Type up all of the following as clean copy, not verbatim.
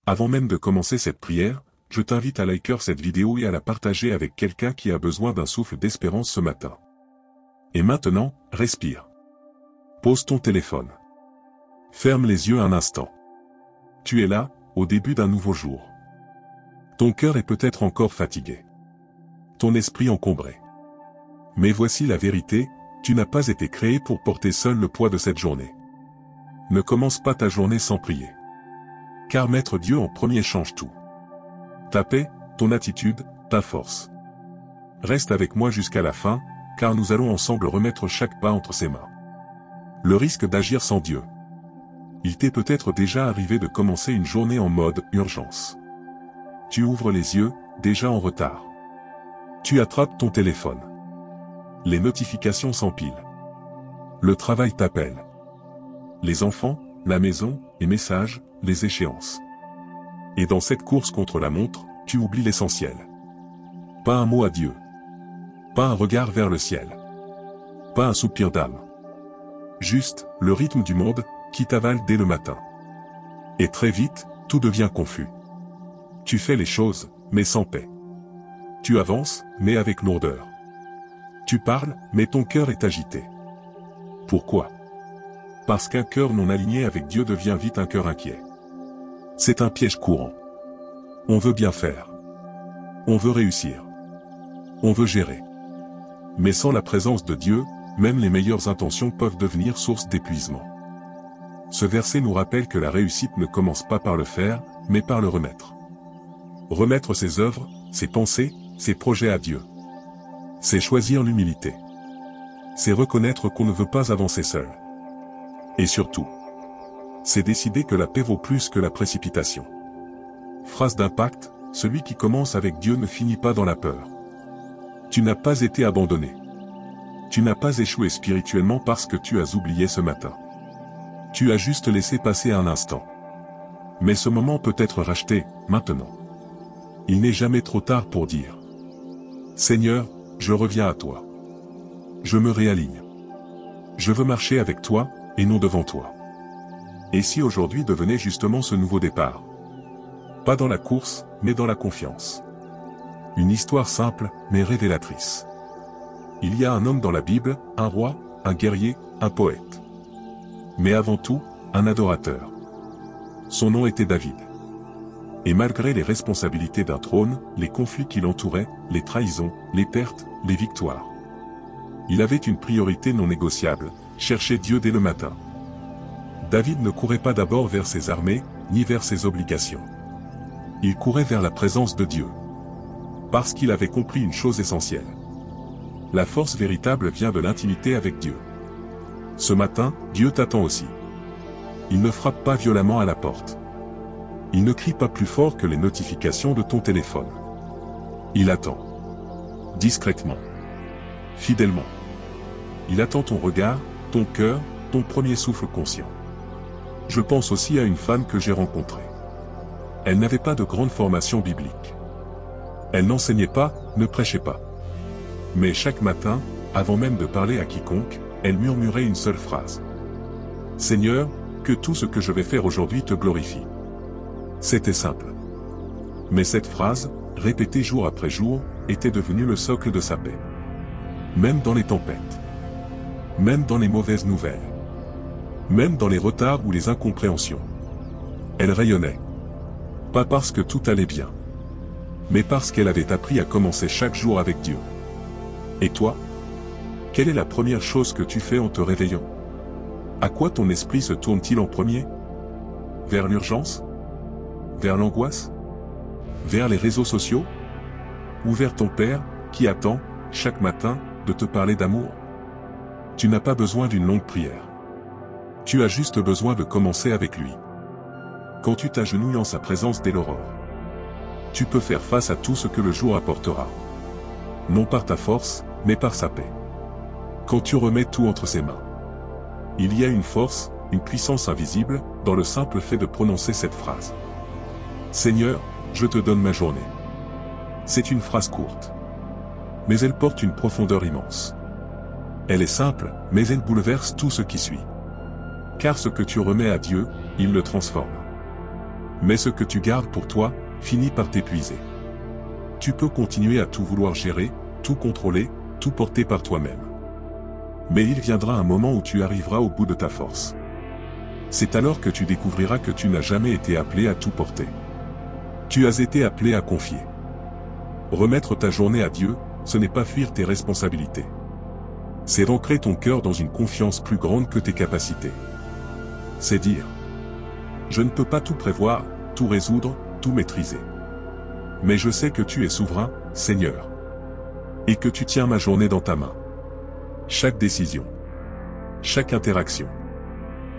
Avant même de commencer cette prière, je t'invite à liker cette vidéo et à la partager avec quelqu'un qui a besoin d'un souffle d'espérance ce matin. Et maintenant, respire. Pose ton téléphone. Ferme les yeux un instant. Tu es là, au début d'un nouveau jour. Ton cœur est peut-être encore fatigué. Ton esprit encombré. Mais voici la vérité, tu n'as pas été créé pour porter seul le poids de cette journée. Ne commence pas ta journée sans prier. Car mettre Dieu en premier change tout. Ta paix, ton attitude, ta force. Reste avec moi jusqu'à la fin, car nous allons ensemble remettre chaque pas entre ses mains. Le risque d'agir sans Dieu. Il t'est peut-être déjà arrivé de commencer une journée en mode urgence. Tu ouvres les yeux, déjà en retard. Tu attrapes ton téléphone. Les notifications s'empilent. Le travail t'appelle. Les enfants, la maison, les messages, les échéances. Et dans cette course contre la montre, tu oublies l'essentiel. Pas un mot à Dieu. Pas un regard vers le ciel. Pas un soupir d'âme. Juste, le rythme du monde, qui t'avale dès le matin. Et très vite, tout devient confus. Tu fais les choses, mais sans paix. Tu avances, mais avec lourdeur. Tu parles, mais ton cœur est agité. Pourquoi? Parce qu'un cœur non aligné avec Dieu devient vite un cœur inquiet. C'est un piège courant. On veut bien faire. On veut réussir. On veut gérer. Mais sans la présence de Dieu, même les meilleures intentions peuvent devenir source d'épuisement. Ce verset nous rappelle que la réussite ne commence pas par le faire, mais par le remettre. Remettre ses œuvres, ses pensées, ses projets à Dieu. C'est choisir l'humilité. C'est reconnaître qu'on ne veut pas avancer seul. Et surtout, c'est décider que la paix vaut plus que la précipitation. Phrase d'impact, celui qui commence avec Dieu ne finit pas dans la peur. Tu n'as pas été abandonné. Tu n'as pas échoué spirituellement parce que tu as oublié ce matin. Tu as juste laissé passer un instant. Mais ce moment peut être racheté, maintenant. Il n'est jamais trop tard pour dire: Seigneur, je reviens à toi. Je me réaligne. Je veux marcher avec toi, et non devant toi. Et si aujourd'hui devenait justement ce nouveau départ? Pas dans la course, mais dans la confiance. Une histoire simple, mais révélatrice. Il y a un homme dans la Bible, un roi, un guerrier, un poète. Mais avant tout, un adorateur. Son nom était David. Et malgré les responsabilités d'un trône, les conflits qui l'entouraient, les trahisons, les pertes, les victoires, il avait une priorité non négociable, chercher Dieu dès le matin. David ne courait pas d'abord vers ses armées, ni vers ses obligations. Il courait vers la présence de Dieu. Parce qu'il avait compris une chose essentielle. La force véritable vient de l'intimité avec Dieu. Ce matin, Dieu t'attend aussi. Il ne frappe pas violemment à la porte. Il ne crie pas plus fort que les notifications de ton téléphone. Il attend. Discrètement. Fidèlement. Il attend ton regard, ton cœur, ton premier souffle conscient. Je pense aussi à une femme que j'ai rencontrée. Elle n'avait pas de grande formation biblique. Elle n'enseignait pas, ne prêchait pas. Mais chaque matin, avant même de parler à quiconque, elle murmurait une seule phrase. Seigneur, que tout ce que je vais faire aujourd'hui te glorifie. C'était simple. Mais cette phrase, répétée jour après jour, était devenue le socle de sa paix. Même dans les tempêtes. Même dans les mauvaises nouvelles. Même dans les retards ou les incompréhensions. Elle rayonnait. Pas parce que tout allait bien. Mais parce qu'elle avait appris à commencer chaque jour avec Dieu. Et toi? Quelle est la première chose que tu fais en te réveillant? À quoi ton esprit se tourne-t-il en premier? Vers l'urgence? Vers l'angoisse? Vers les réseaux sociaux? Ou vers ton Père, qui attend, chaque matin, de te parler d'amour? Tu n'as pas besoin d'une longue prière. Tu as juste besoin de commencer avec lui. Quand tu t'agenouilles en sa présence dès l'aurore, tu peux faire face à tout ce que le jour apportera. Non par ta force, mais par sa paix. Quand tu remets tout entre ses mains. Il y a une force, une puissance invisible, dans le simple fait de prononcer cette phrase. Seigneur, je te donne ma journée. C'est une phrase courte. Mais elle porte une profondeur immense. Elle est simple, mais elle bouleverse tout ce qui suit. Car ce que tu remets à Dieu, il le transforme. Mais ce que tu gardes pour toi, finit par t'épuiser. Tu peux continuer à tout vouloir gérer, tout contrôler, tout porter par toi-même. Mais il viendra un moment où tu arriveras au bout de ta force. C'est alors que tu découvriras que tu n'as jamais été appelé à tout porter. Tu as été appelé à confier. Remettre ta journée à Dieu, ce n'est pas fuir tes responsabilités. C'est ancrer ton cœur dans une confiance plus grande que tes capacités. C'est dire: je ne peux pas tout prévoir, tout résoudre, tout maîtriser. Mais je sais que tu es souverain, Seigneur. Et que tu tiens ma journée dans ta main. Chaque décision. Chaque interaction.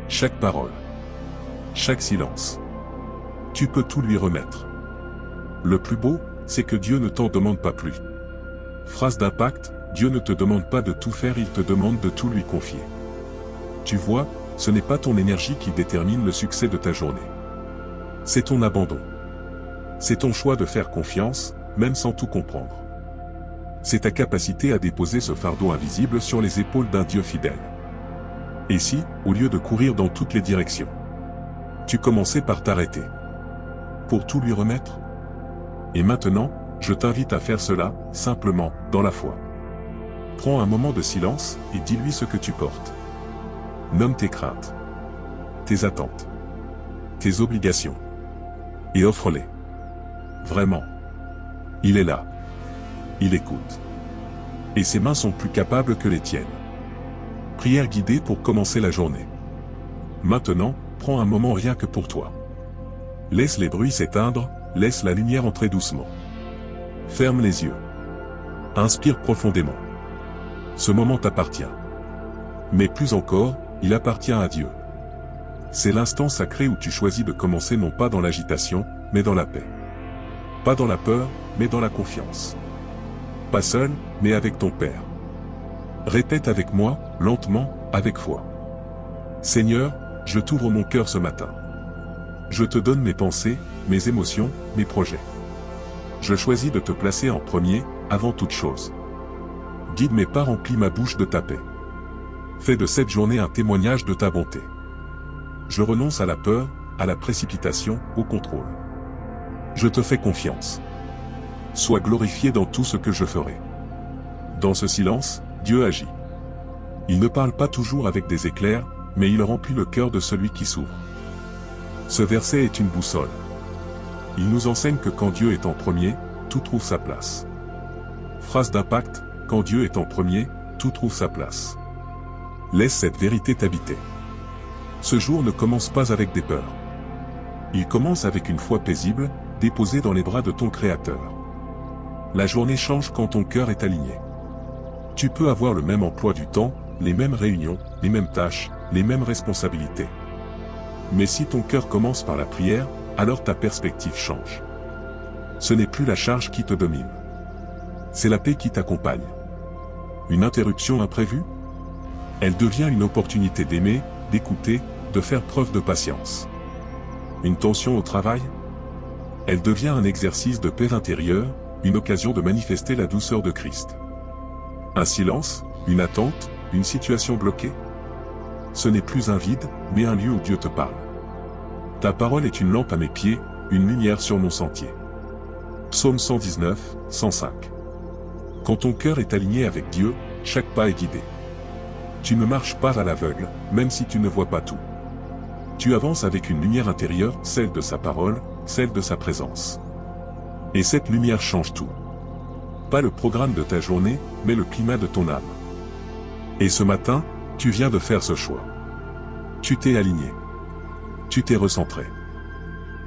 Chaque parole. Chaque silence. Tu peux tout lui remettre. Le plus beau, c'est que Dieu ne t'en demande pas plus. Phrase d'impact: Dieu ne te demande pas de tout faire, il te demande de tout lui confier. Tu vois, ce n'est pas ton énergie qui détermine le succès de ta journée. C'est ton abandon. C'est ton choix de faire confiance, même sans tout comprendre. C'est ta capacité à déposer ce fardeau invisible sur les épaules d'un Dieu fidèle. Et si, au lieu de courir dans toutes les directions, tu commençais par t'arrêter pour tout lui remettre? Et maintenant, je t'invite à faire cela, simplement, dans la foi. Prends un moment de silence, et dis-lui ce que tu portes. Nomme tes craintes, tes attentes, tes obligations, et offre-les. Vraiment. Il est là. Il écoute. Et ses mains sont plus capables que les tiennes. Prière guidée pour commencer la journée. Maintenant, prends un moment rien que pour toi. Laisse les bruits s'éteindre, laisse la lumière entrer doucement. Ferme les yeux. Inspire profondément. Ce moment t'appartient. Mais plus encore, il appartient à Dieu. C'est l'instant sacré où tu choisis de commencer non pas dans l'agitation, mais dans la paix. Pas dans la peur, mais dans la confiance. Pas seul, mais avec ton Père. Répète avec moi, lentement, avec foi. Seigneur, je t'ouvre mon cœur ce matin. Je te donne mes pensées, mes émotions, mes projets. Je choisis de te placer en premier, avant toute chose. Guide mes pas, remplis ma bouche de ta paix. Fais de cette journée un témoignage de ta bonté. Je renonce à la peur, à la précipitation, au contrôle. Je te fais confiance. Sois glorifié dans tout ce que je ferai. Dans ce silence, Dieu agit. Il ne parle pas toujours avec des éclairs, mais il remplit le cœur de celui qui s'ouvre. Ce verset est une boussole. Il nous enseigne que quand Dieu est en premier, tout trouve sa place. Phrase d'impact: quand Dieu est en premier, tout trouve sa place. Laisse cette vérité t'habiter. Ce jour ne commence pas avec des peurs. Il commence avec une foi paisible, déposée dans les bras de ton Créateur. La journée change quand ton cœur est aligné. Tu peux avoir le même emploi du temps, les mêmes réunions, les mêmes tâches, les mêmes responsabilités. Mais si ton cœur commence par la prière, alors ta perspective change. Ce n'est plus la charge qui te domine. C'est la paix qui t'accompagne. Une interruption imprévue? Elle devient une opportunité d'aimer, d'écouter, de faire preuve de patience. Une tension au travail? Elle devient un exercice de paix intérieure, une occasion de manifester la douceur de Christ. Un silence, une attente, une situation bloquée? Ce n'est plus un vide, mais un lieu où Dieu te parle. Ta parole est une lampe à mes pieds, une lumière sur mon sentier. Psaume 119, 105. Quand ton cœur est aligné avec Dieu, chaque pas est guidé. Tu ne marches pas à l'aveugle, même si tu ne vois pas tout. Tu avances avec une lumière intérieure, celle de sa parole, celle de sa présence. Et cette lumière change tout. Pas le programme de ta journée, mais le climat de ton âme. Et ce matin, tu viens de faire ce choix. Tu t'es aligné. Tu t'es recentré.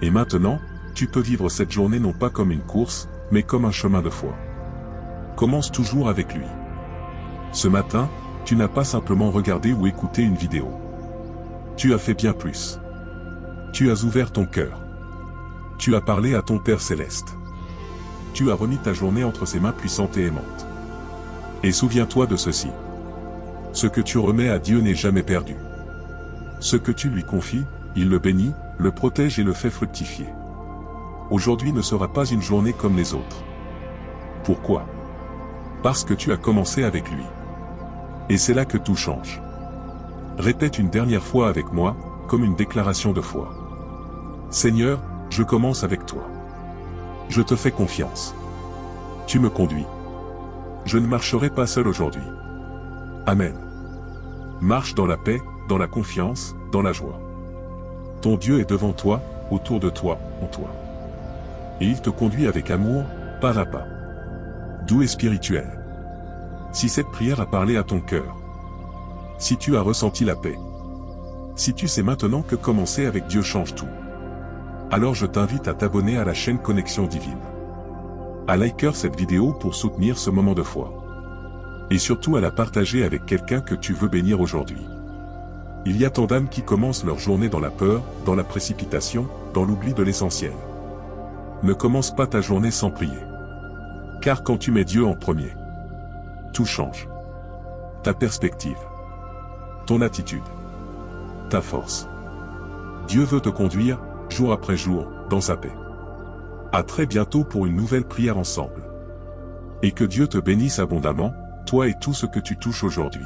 Et maintenant, tu peux vivre cette journée non pas comme une course, mais comme un chemin de foi. Commence toujours avec lui. Ce matin, tu n'as pas simplement regardé ou écouté une vidéo. Tu as fait bien plus. Tu as ouvert ton cœur. Tu as parlé à ton Père Céleste. Tu as remis ta journée entre ses mains puissantes et aimantes. Et souviens-toi de ceci. Ce que tu remets à Dieu n'est jamais perdu. Ce que tu lui confies, il le bénit, le protège et le fait fructifier. Aujourd'hui ne sera pas une journée comme les autres. Pourquoi? Parce que tu as commencé avec lui. Et c'est là que tout change. Répète une dernière fois avec moi, comme une déclaration de foi. Seigneur, Je commence avec toi. Je te fais confiance. Tu me conduis. Je ne marcherai pas seul aujourd'hui. Amen. Marche dans la paix, dans la confiance, dans la joie. Ton Dieu est devant toi, autour de toi, en toi. Et il te conduit avec amour, pas à pas. Doux et spirituel. Si cette prière a parlé à ton cœur, si tu as ressenti la paix, si tu sais maintenant que commencer avec Dieu change tout, alors je t'invite à t'abonner à la chaîne Connexion Divine. À liker cette vidéo pour soutenir ce moment de foi. Et surtout à la partager avec quelqu'un que tu veux bénir aujourd'hui. Il y a tant d'âmes qui commencent leur journée dans la peur, dans la précipitation, dans l'oubli de l'essentiel. Ne commence pas ta journée sans prier. Car quand tu mets Dieu en premier, tout change. Ta perspective, ton attitude, ta force. Dieu veut te conduire, jour après jour, dans sa paix. À très bientôt pour une nouvelle prière ensemble. Et que Dieu te bénisse abondamment, toi et tout ce que tu touches aujourd'hui.